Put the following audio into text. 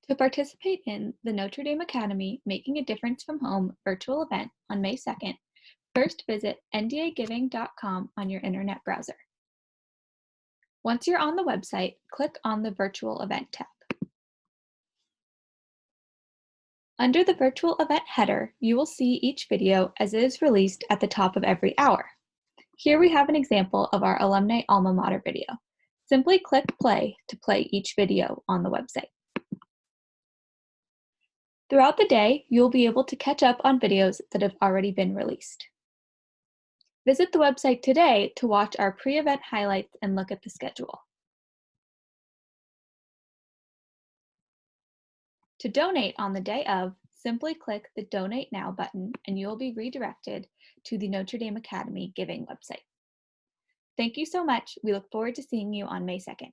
To participate in the Notre Dame Academy Making a Difference from Home virtual event on May 2nd, first visit ndagiving.com on your internet browser. Once you're on the website, click on the Virtual Event tab. Under the virtual event header, you will see each video as it is released at the top of every hour. Here we have an example of our Alumni Alma Mater video. Simply click play to play each video on the website. Throughout the day, you'll be able to catch up on videos that have already been released. Visit the website today to watch our pre-event highlights and look at the schedule. To donate on the day of, simply click the Donate Now button and you will be redirected to the Notre Dame Academy Giving website. Thank you so much. We look forward to seeing you on May 2nd.